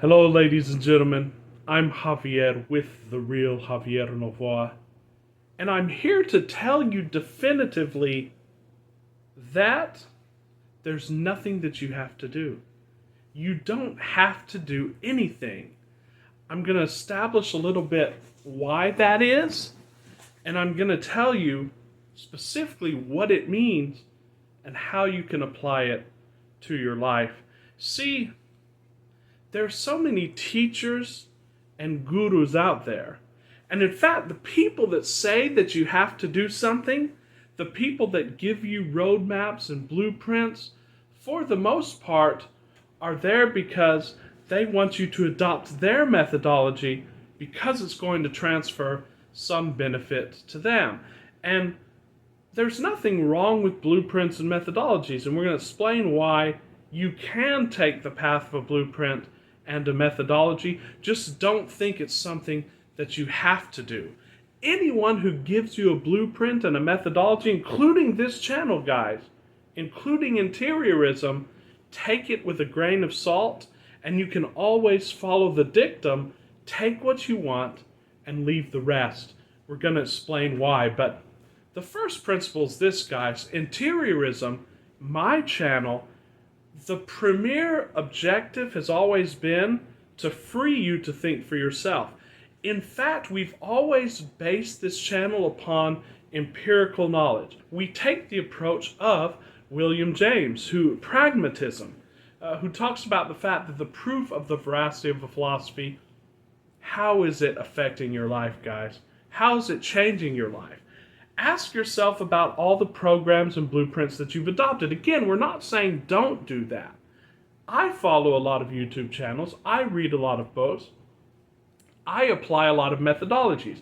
Hello, ladies and gentlemen. I'm Javier with The Real Javier Novoa, and I'm here to tell you definitively that there's nothing that you have to do. You don't have to do anything. I'm going to establish a little bit why that is, and I'm going to tell you specifically what it means and how you can apply it to your life. See, there's so many teachers and gurus out there. And in fact, the people that say that you have to do something, the people that give you roadmaps and blueprints, for the most part, are there because they want you to adopt their methodology because it's going to transfer some benefit to them. And there's nothing wrong with blueprints and methodologies, and we're going to explain why you can take the path of a blueprint and a methodology. Just don't think it's something that you have to do. Anyone who gives you a blueprint and a methodology, including this channel, guys, including interiorism, take it with a grain of salt, and you can always follow the dictum, take what you want and leave the rest. We're going to explain why, but the first principle is this, guys. Interiorism, my channel, the premier objective has always been to free you to think for yourself. In fact, we've always based this channel upon empirical knowledge. We take the approach of William James, pragmatism, who talks about the fact that the proof of the veracity of a philosophy, how is it affecting your life, guys? How is it changing your life? Ask yourself about all the programs and blueprints that you've adopted. Again, we're not saying don't do that. I follow a lot of YouTube channels. I read a lot of books. I apply a lot of methodologies.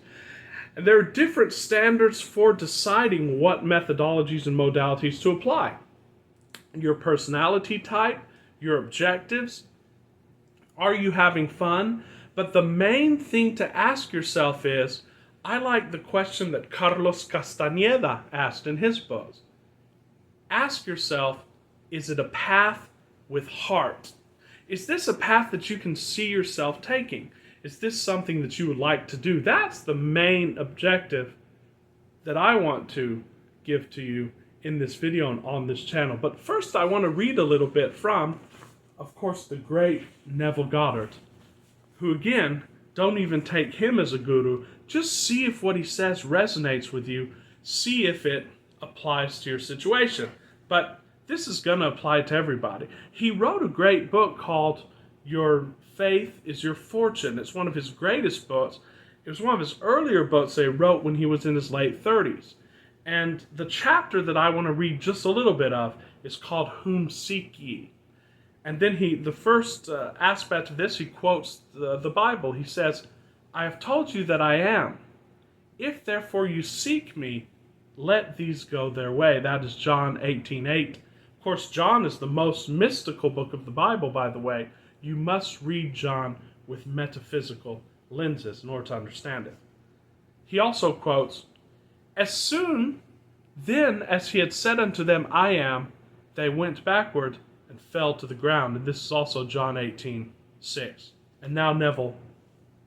And there are different standards for deciding what methodologies and modalities to apply. Your personality type, your objectives. Are you having fun? But the main thing to ask yourself is, I like the question that Carlos Castaneda asked in his book. Ask yourself, is it a path with heart? Is this a path that you can see yourself taking? Is this something that you would like to do? That's the main objective that I want to give to you in this video and on this channel. But first I want to read a little bit from, of course, the great Neville Goddard, who again, don't even take him as a guru. Just see if what he says resonates with you. See if it applies to your situation. But this is going to apply to everybody. He wrote a great book called Your Faith is Your Fortune. It's one of his greatest books. It was one of his earlier books that he wrote when he was in his late 30s. And the chapter that I want to read just a little bit of is called Whom Seek Ye? And then the first aspect of this, he quotes the Bible. He says, I have told you that I am. If therefore you seek me, let these go their way. That is John 18:8. Of course, John is the most mystical book of the Bible, by the way. You must read John with metaphysical lenses in order to understand it. He also quotes, as soon then as he had said unto them, I am, they went backward and fell to the ground. And this is also John 18:6. And now Neville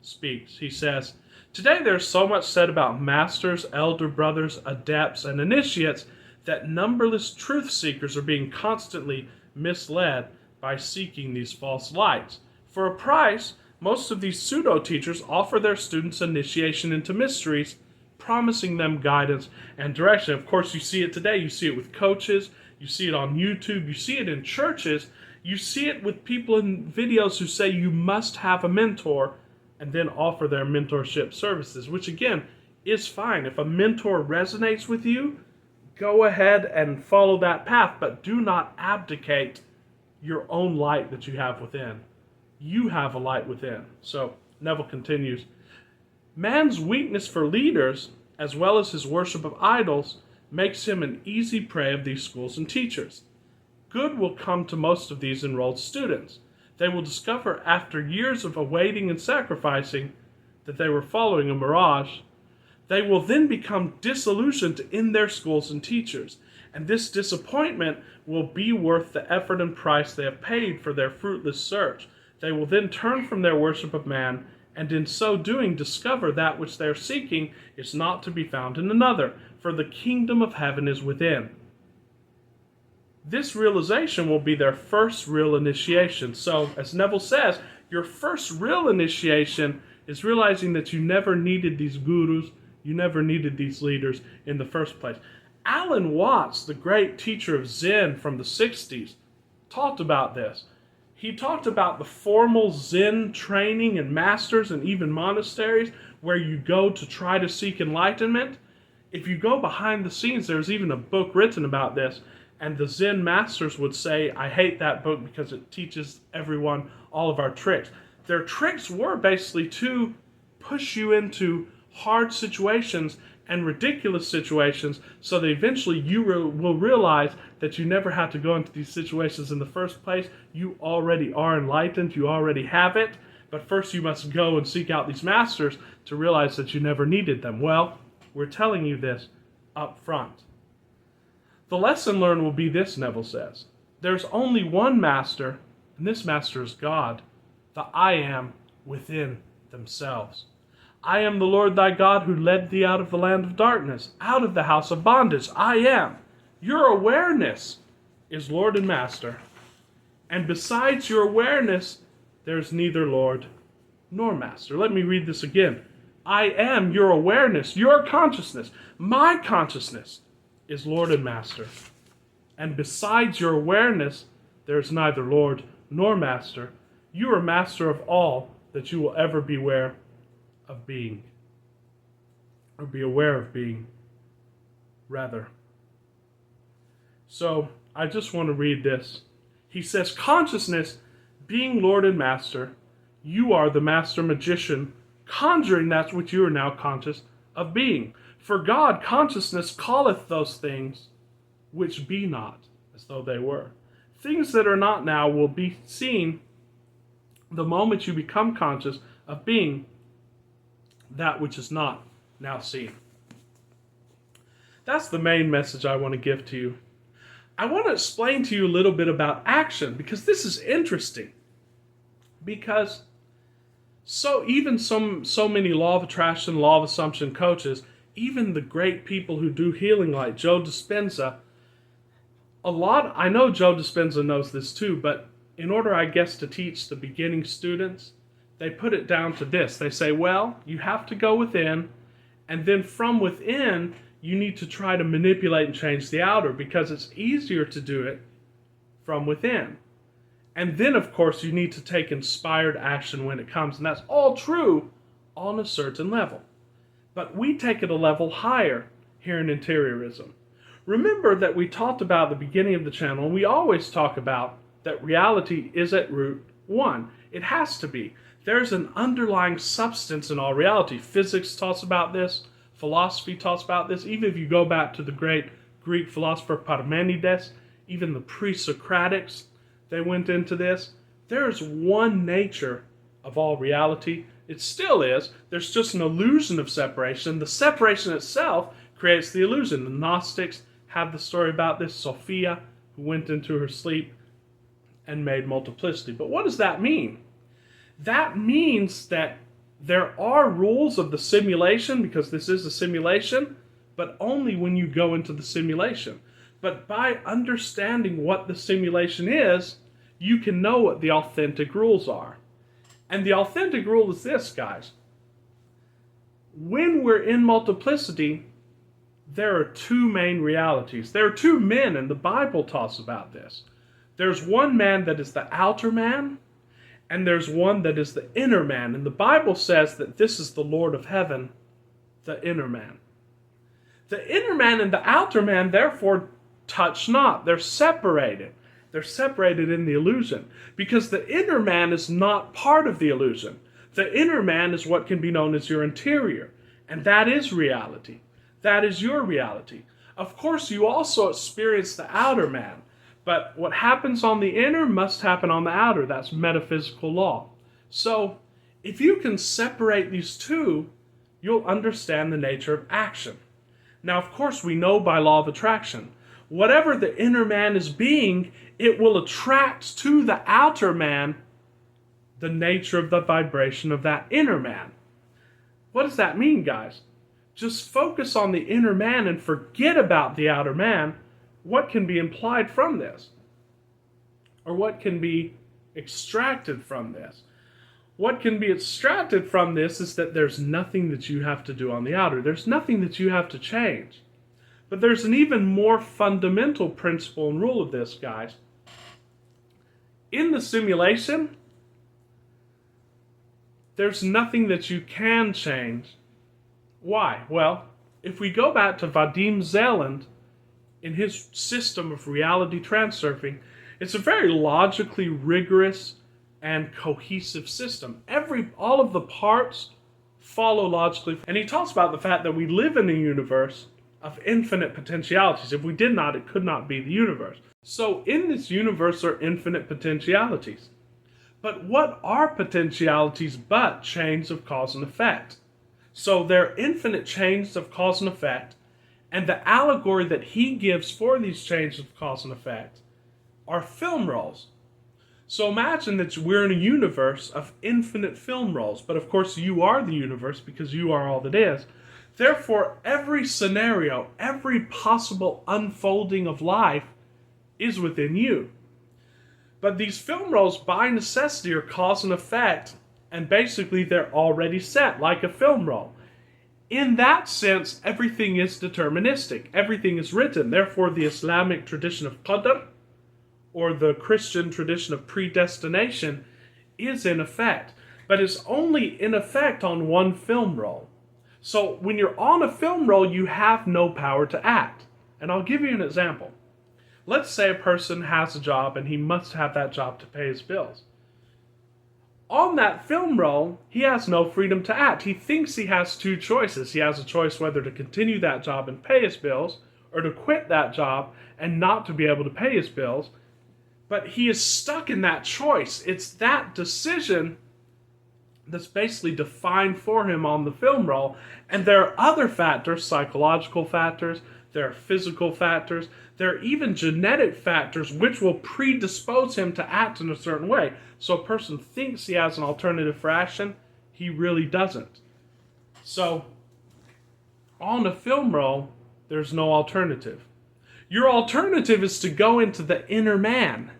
speaks. He says, today there's so much said about masters, elder brothers, adepts, and initiates that numberless truth seekers are being constantly misled by seeking these false lights. For a price, most of these pseudo-teachers offer their students initiation into mysteries, promising them guidance and direction. Of course, you see it today. You see it with coaches. You see it on YouTube. You see it in churches. You see it with people in videos who say you must have a mentor and then offer their mentorship services, which again is fine. If a mentor resonates with you, go ahead and follow that path, but do not abdicate your own light that you have within. You have a light within. So Neville continues, man's weakness for leaders, as well as his worship of idols, makes him an easy prey of these schools and teachers. Good will come to most of these enrolled students. They will discover after years of awaiting and sacrificing that they were following a mirage. They will then become disillusioned in their schools and teachers, and this disappointment will be worth the effort and price they have paid for their fruitless search. They will then turn from their worship of man, and in so doing discover that which they are seeking is not to be found in another, for the kingdom of heaven is within. This realization will be their first real initiation. So, as Neville says, your first real initiation is realizing that you never needed these gurus, you never needed these leaders in the first place. Alan Watts, the great teacher of Zen from the 60s, talked about this. He talked about the formal Zen training and masters and even monasteries where you go to try to seek enlightenment. If you go behind the scenes, there's even a book written about this, and the Zen masters would say, I hate that book because it teaches everyone all of our tricks. Their tricks were basically to push you into hard situations and ridiculous situations so that eventually you will realize that you never had to go into these situations in the first place. You already are enlightened, you already have it, but first you must go and seek out these masters to realize that you never needed them. Well, we're telling you this up front. The lesson learned will be this, Neville says. There's only one master, and this master is God, the I Am within themselves. I am the Lord thy God who led thee out of the land of darkness, out of the house of bondage. I am. Your awareness is Lord and Master. And besides your awareness, there's neither Lord nor Master. Let me read this again. I am your awareness, your consciousness. My consciousness is Lord and Master. And besides your awareness, there's neither Lord nor Master. You are master of all that you will ever be aware of being, or be aware of being, rather. So, I just want to read this. He says, consciousness, being Lord and Master, you are the master magician, conjuring that which you are now conscious of being. For God, consciousness, calleth those things which be not, as though they were. Things that are not now will be seen the moment you become conscious of being that which is not now seen. That's the main message I want to give to you. I want to explain to you a little bit about action, because this is interesting. Because so many law of attraction, law of assumption coaches, even the great people who do healing like Joe Dispenza, I know Joe Dispenza knows this too, but in order, I guess, to teach the beginning students, they put it down to this. They say, well, you have to go within, and then from within, you need to try to manipulate and change the outer, because it's easier to do it from within. And then, of course, you need to take inspired action when it comes, and that's all true on a certain level. But we take it a level higher here in interiorism. Remember that we talked about at the beginning of the channel, and we always talk about that reality is at root one. It has to be. There's an underlying substance in all reality. Physics talks about this. Philosophy talks about this. Even if you go back to the great Greek philosopher Parmenides, even the pre-Socratics, they went into this. There's one nature of all reality. It still is. There's just an illusion of separation. The separation itself creates the illusion. The Gnostics have the story about this. Sophia, who went into her sleep and made multiplicity. But what does that mean? That means that there are rules of the simulation, because this is a simulation, but only when you go into the simulation. But by understanding what the simulation is, you can know what the authentic rules are. And the authentic rule is this, guys. When we're in multiplicity, there are two main realities. There are two men, and the Bible talks about this. There's one man that is the outer man, and there's one that is the inner man. And the Bible says that this is the Lord of heaven, the inner man. The inner man and the outer man, therefore, touch not. They're separated. They're separated in the illusion, because the inner man is not part of the illusion. The inner man is what can be known as your interior, and that is reality. That is your reality. Of course, you also experience the outer man, but what happens on the inner must happen on the outer. That's metaphysical law. So, if you can separate these two, you'll understand the nature of action. Now, of course, we know by law of attraction, whatever the inner man is being, it will attract to the outer man the nature of the vibration of that inner man. What does that mean, guys? Just focus on the inner man and forget about the outer man. What can be implied from this? Or what can be extracted from this? What can be extracted from this is that there's nothing that you have to do on the outer. There's nothing that you have to change. But there's an even more fundamental principle and rule of this, guys. In the simulation, there's nothing that you can change. Why? Well, if we go back to Vadim Zeland, in his system of reality transurfing, it's a very logically rigorous and cohesive system. All of the parts follow logically. And he talks about the fact that we live in a universe of infinite potentialities. If we did not, it could not be the universe. So in this universe are infinite potentialities. But what are potentialities but chains of cause and effect? So they're infinite chains of cause and effect, and the allegory that he gives for these chains of cause and effect are film rolls. So imagine that we're in a universe of infinite film rolls, but of course you are the universe because you are all that is. Therefore, every scenario, every possible unfolding of life is within you. But these film rolls, by necessity, are cause and effect, and basically they're already set, like a film roll. In that sense, everything is deterministic. Everything is written. Therefore, the Islamic tradition of qadr, or the Christian tradition of predestination, is in effect. But it's only in effect on one film roll. So when you're on a film roll, you have no power to act. And I'll give you an example. Let's say a person has a job and he must have that job to pay his bills. On that film roll, he has no freedom to act. He thinks he has two choices. He has a choice whether to continue that job and pay his bills, or to quit that job and not to be able to pay his bills. But he is stuck in that choice. It's that decision that's basically defined for him on the film roll. And there are other factors, psychological factors, there are physical factors, there are even genetic factors which will predispose him to act in a certain way. So a person thinks he has an alternative for action, he really doesn't. So on a film roll, there's no alternative. Your alternative is to go into the inner man.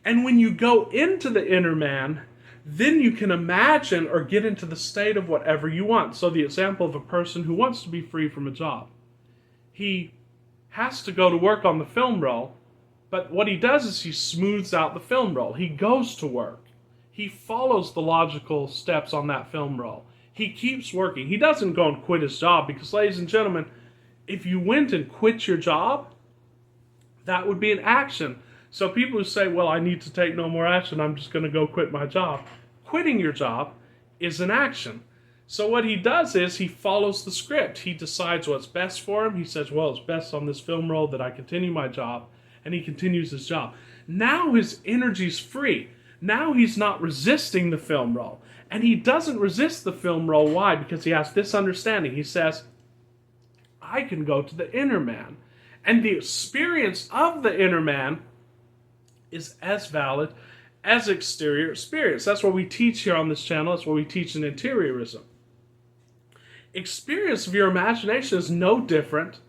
And when you go into the inner man, then you can imagine or get into the state of whatever you want. So the example of a person who wants to be free from a job. He has to go to work on the film roll, but what he does is he smooths out the film roll. He goes to work. He follows the logical steps on that film roll. He keeps working. He doesn't go and quit his job because, ladies and gentlemen, if you went and quit your job, that would be an action. So people who say, well, I need to take no more action, I'm just going to go quit my job. Quitting your job is an action. So what he does is he follows the script. He decides what's best for him. He says, well, it's best on this film roll that I continue my job. And he continues his job. Now his energy's free. Now he's not resisting the film roll. And he doesn't resist the film roll. Why? Because he has this understanding. He says, I can go to the inner man. And the experience of the inner man is as valid as exterior experience. That's what we teach here on this channel. That's what we teach in interiorism. Experience of your imagination is no different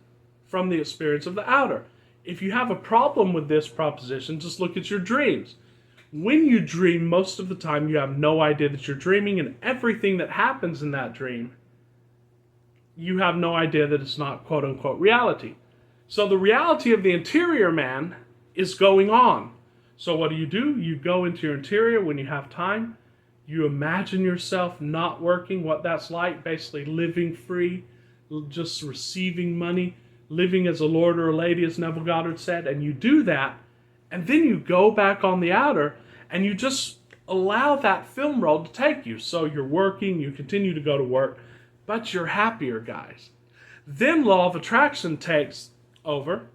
from the experience of the outer. If you have a problem with this proposition, just look at your dreams. When you dream, most of the time you have no idea that you're dreaming, and everything that happens in that dream, you have no idea that it's not quote-unquote reality. So the reality of the interior man is going on. So what do? You go into your interior when you have time. You imagine yourself not working, what that's like, basically living free, just receiving money, living as a lord or a lady, as Neville Goddard said, and you do that, and then you go back on the outer, and you just allow that film roll to take you. So you're working, you continue to go to work, but you're happier, guys. Then law of attraction takes over,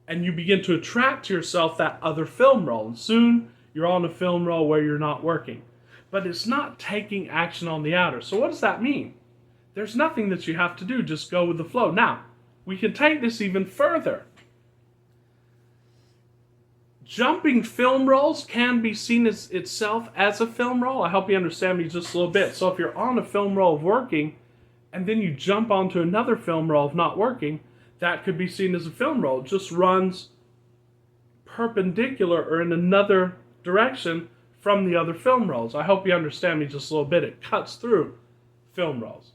and you begin to attract to yourself that other film roll, and soon you're on a film roll where you're not working. But it's not taking action on the outer. So what does that mean? There's nothing that you have to do, just go with the flow. Now, we can take this even further. Jumping film rolls can be seen as itself as a film roll. I hope you understand me just a little bit. So if you're on a film roll of working, and then you jump onto another film roll of not working, that could be seen as a film roll. It just runs perpendicular or in another direction from the other film rolls. I hope you understand me just a little bit. It cuts through film rolls.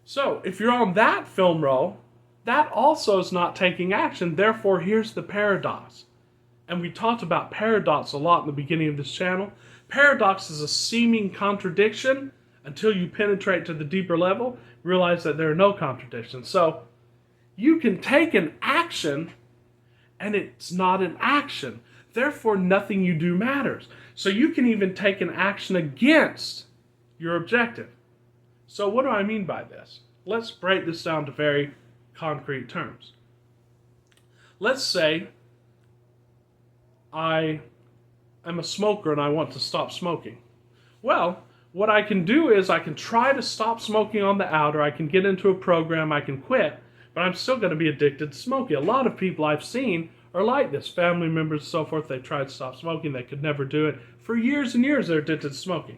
So if you're on that film roll, that also is not taking action. Therefore, here's the paradox. And we talked about paradox a lot in the beginning of this channel. Paradox is a seeming contradiction until you penetrate to the deeper level, realize that there are no contradictions. So you can take an action and it's not an action. Therefore, nothing you do matters. So you can even take an action against your objective. So what do I mean by this? Let's break this down to very concrete terms. Let's say I am a smoker and I want to stop smoking. Well, what I can do is I can try to stop smoking on the outer, I can get into a program, I can quit, but I'm still going to be addicted to smoking. A lot of people I've seen are like this. Family members and so forth, they tried to stop smoking, they could never do it. For years and years they're addicted to smoking.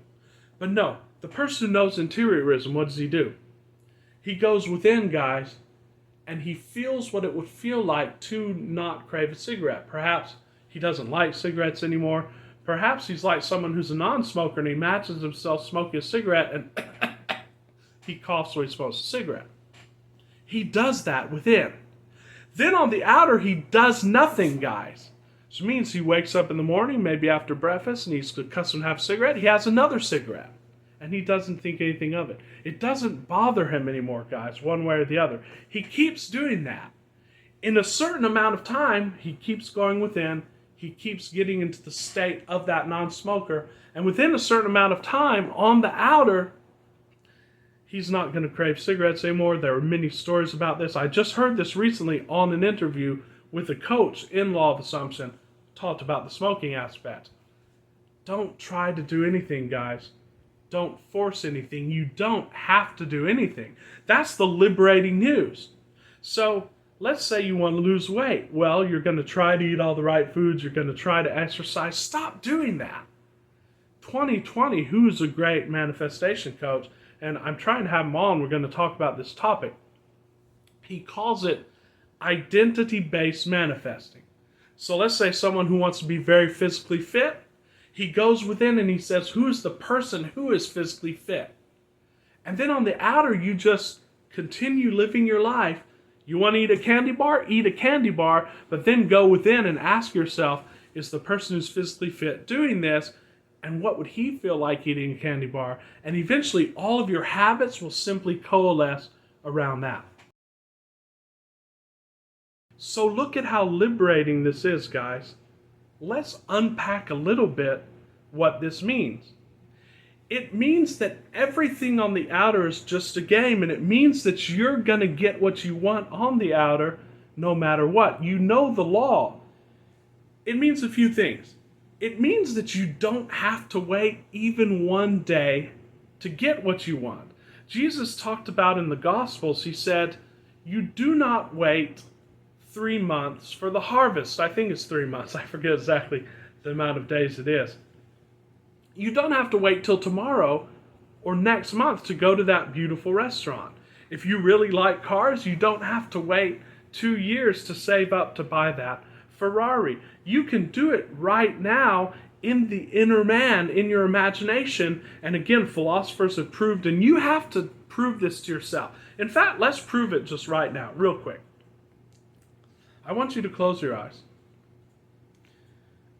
But no, the person who knows interiorism, what does he do? He goes within, guys, and he feels what it would feel like to not crave a cigarette. Perhaps he doesn't like cigarettes anymore. Perhaps he's like someone who's a non-smoker and he imagines himself smoking a cigarette and he coughs when he smokes a cigarette. He does that within. Then on the outer, he does nothing, guys. Which means he wakes up in the morning, maybe after breakfast, and he's accustomed to have a cigarette. He has another cigarette. And he doesn't think anything of it. It doesn't bother him anymore, guys, one way or the other. He keeps doing that. In a certain amount of time, he keeps going within. He keeps getting into the state of that non-smoker. And within a certain amount of time, on the outer, he's not going to crave cigarettes anymore. There are many stories about this. I just heard this recently on an interview with a coach in Law of Assumption. Talked about the smoking aspect. Don't try to do anything, guys. Don't force anything. You don't have to do anything. That's the liberating news. So let's say you want to lose weight. Well, you're going to try to eat all the right foods. You're going to try to exercise. Stop doing that. 2020, who's a great manifestation coach, and I'm trying to have him on. We're going to talk about this topic. He calls it identity-based manifesting. So let's say someone who wants to be very physically fit, he goes within and he says, who's the person who is physically fit? And then on the outer, you just continue living your life. You want to eat a candy bar? Eat a candy bar, but then go within and ask yourself, is the person who's physically fit doing this? And what would he feel like eating a candy bar? And eventually, all of your habits will simply coalesce around that. So look at how liberating this is, guys. Let's unpack a little bit what this means. It means that everything on the outer is just a game, and it means that you're going to get what you want on the outer no matter what. You know the law. It means a few things. It means that you don't have to wait even one day to get what you want. Jesus talked about in the Gospels, he said, you do not wait 3 months for the harvest. I think it's 3 months. I forget exactly the amount of days it is. You don't have to wait till tomorrow or next month to go to that beautiful restaurant. If you really like cars, you don't have to wait 2 years to save up to buy that Ferrari. You can do it right now in the inner man, in your imagination. And again, philosophers have proved, and you have to prove this to yourself. In fact, let's prove it just right now, real quick. I want you to close your eyes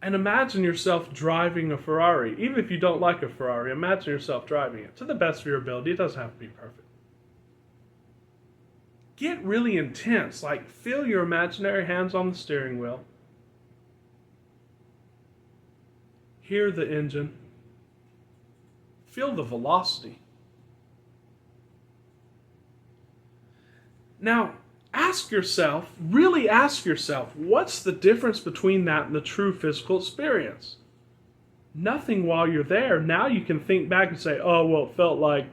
and imagine yourself driving a Ferrari. Even if you don't like a Ferrari, imagine yourself driving it to the best of your ability. It doesn't have to be perfect. Get really intense, like feel your imaginary hands on the steering wheel. Hear the engine. Feel the velocity. Now, really ask yourself, what's the difference between that and the true physical experience? Nothing while you're there. Now you can think back and say, oh, well, it felt like,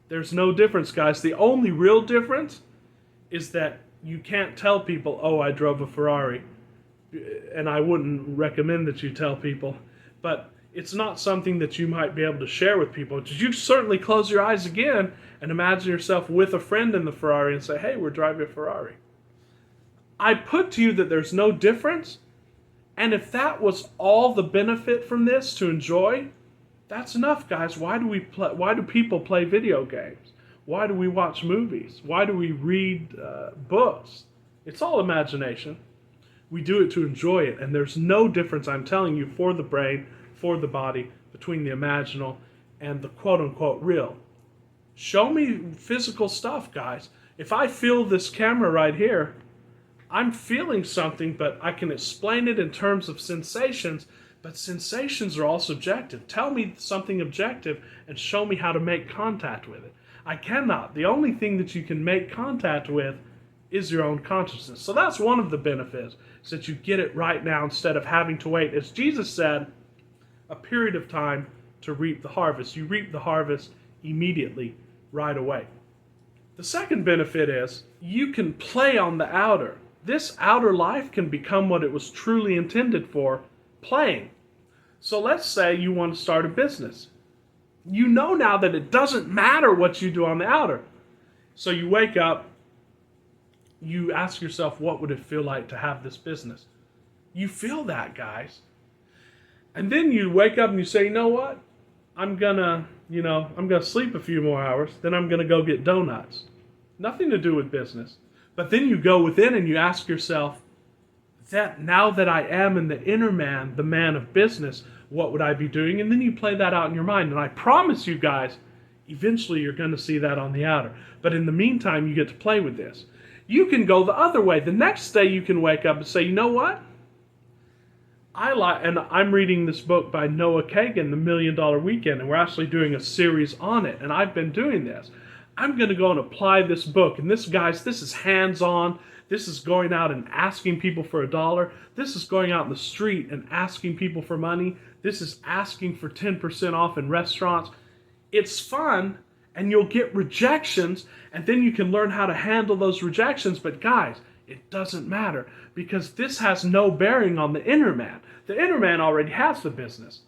there's no difference, guys. The only real difference is that you can't tell people, oh, I drove a Ferrari. and I wouldn't recommend that you tell people, but it's not something that you might be able to share with people. You certainly close your eyes again and imagine yourself with a friend in the Ferrari and say, hey, we're driving a Ferrari. I put to you that there's no difference, and if that was all the benefit from this to enjoy, that's enough, guys. Why do people play video games? Why do we watch movies? Why do we read books? It's all imagination. We do it to enjoy it, and there's no difference, I'm telling you, for the brain, for the body, between the imaginal and the quote-unquote real. Show me physical stuff, guys. If I feel this camera right here, I'm feeling something, but I can explain it in terms of sensations, but sensations are all subjective. Tell me something objective and show me how to make contact with it. I cannot. The only thing that you can make contact with is your own consciousness. So that's one of the benefits, is that you get it right now instead of having to wait, as Jesus said, a period of time to reap the harvest. You reap the harvest immediately, right away. The second benefit is you can play on the outer. This outer life can become what it was truly intended for, playing. So let's say you want to start a business. You know now that it doesn't matter what you do on the outer. So you wake up, you ask yourself, what would it feel like to have this business? You feel that, guys. And then you wake up and you say, you know what? I'm gonna sleep a few more hours, then I'm gonna go get donuts. Nothing to do with business. But then you go within and you ask yourself, that now that I am in the inner man, the man of business, what would I be doing? And then you play that out in your mind. And I promise you guys, eventually you're going to see that on the outer. But in the meantime, you get to play with this. You can go the other way. The next day you can wake up and say, you know what? And I'm reading this book by Noah Kagan, The $1 Million Weekend, and we're actually doing a series on it. And I've been doing this. I'm going to go and apply this book. And this, guys, this is hands-on. This is going out and asking people for $1. This is going out in the street and asking people for money. This is asking for 10% off in restaurants. It's fun, and you'll get rejections, and then you can learn how to handle those rejections. But guys, it doesn't matter, because this has no bearing on the inner man. The inner man already has the business.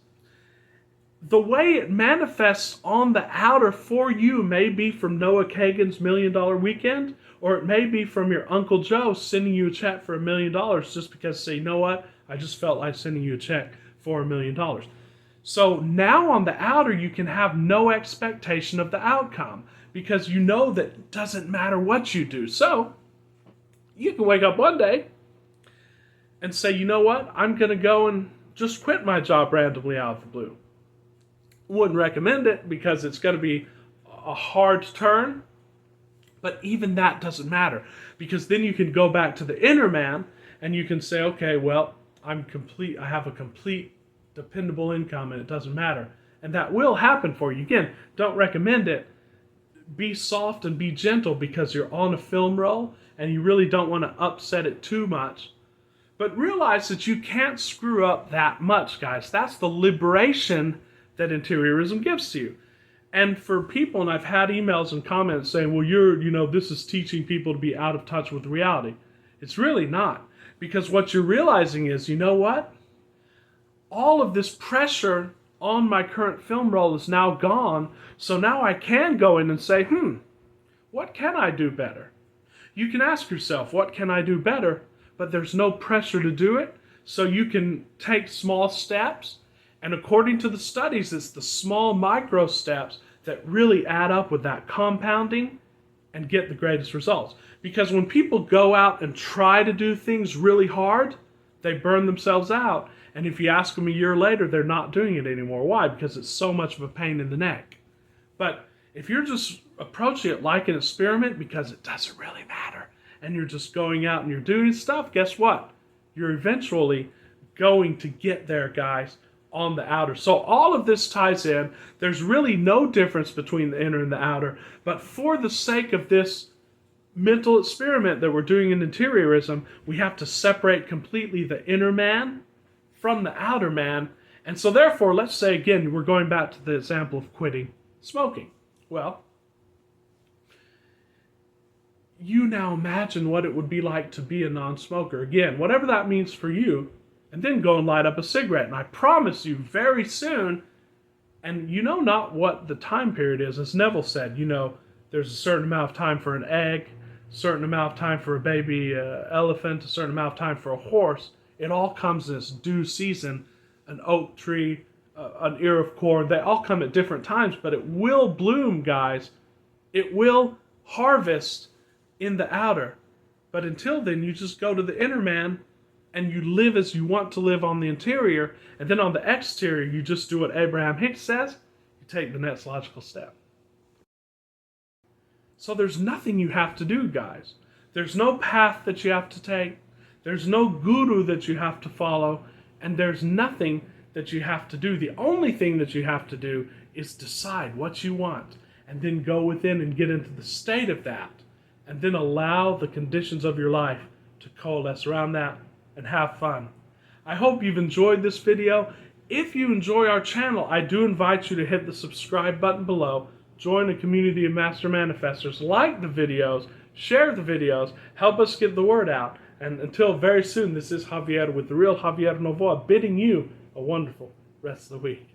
The way it manifests on the outer for you may be from Noah Kagan's $1 Million Weekend, or it may be from your Uncle Joe sending you a check for $1 million just because, say, you know what, I just felt like sending you a check for $1 million. So now on the outer, you can have no expectation of the outcome, because you know that it doesn't matter what you do. So you can wake up one day and say, you know what, I'm going to go and just quit my job randomly out of the blue. Wouldn't recommend it, because it's going to be a hard turn. But even that doesn't matter, because then you can go back to the inner man and you can say, okay, well, I have a complete dependable income, and it doesn't matter. And that will happen for you. Again, don't recommend it. Be soft and be gentle, because you're on a film roll and you really don't want to upset it too much. But realize that you can't screw up that much, guys. That's the liberation that interiorism gives to you. And for people, and I've had emails and comments saying, well, this is teaching people to be out of touch with reality. It's really not. Because what you're realizing is, you know what? All of this pressure on my current film roll is now gone. So now I can go in and say, what can I do better? You can ask yourself, what can I do better? But there's no pressure to do it. So you can take small steps. And according to the studies, it's the small micro steps that really add up with that compounding and get the greatest results. Because when people go out and try to do things really hard, they burn themselves out. And if you ask them a year later, they're not doing it anymore. Why? Because it's so much of a pain in the neck. But if you're just approaching it like an experiment, because it doesn't really matter, and you're just going out and you're doing stuff, guess what? You're eventually going to get there, guys, on the outer. So all of this ties in. There's really no difference between the inner and the outer. But for the sake of this mental experiment that we're doing in interiorism, we have to separate completely the inner man from the outer man. And so therefore, let's say again, we're going back to the example of quitting smoking. Well, you now imagine what it would be like to be a non-smoker. Again, whatever that means for you, and then go and light up a cigarette. And I promise you, very soon, and you know not what the time period is, as Neville said, there's a certain amount of time for an egg, a certain amount of time for a baby elephant, a certain amount of time for a horse. It all comes in its due season. An oak tree, an ear of corn, they all come at different times, but it will bloom, guys. It will harvest in the outer. But until then, you just go to the inner man and you live as you want to live on the interior, and then on the exterior, you just do what Abraham Hicks says, you take the next logical step. So there's nothing you have to do, guys. There's no path that you have to take. There's no guru that you have to follow, and there's nothing that you have to do. The only thing that you have to do is decide what you want, and then go within and get into the state of that, and then allow the conditions of your life to coalesce around that and have fun. I hope you've enjoyed this video. If you enjoy our channel, I do invite you to hit the subscribe button below, join a community of Master Manifestors, like the videos, share the videos, help us get the word out. And until very soon, this is Javier with the real Javier Novoa bidding you a wonderful rest of the week.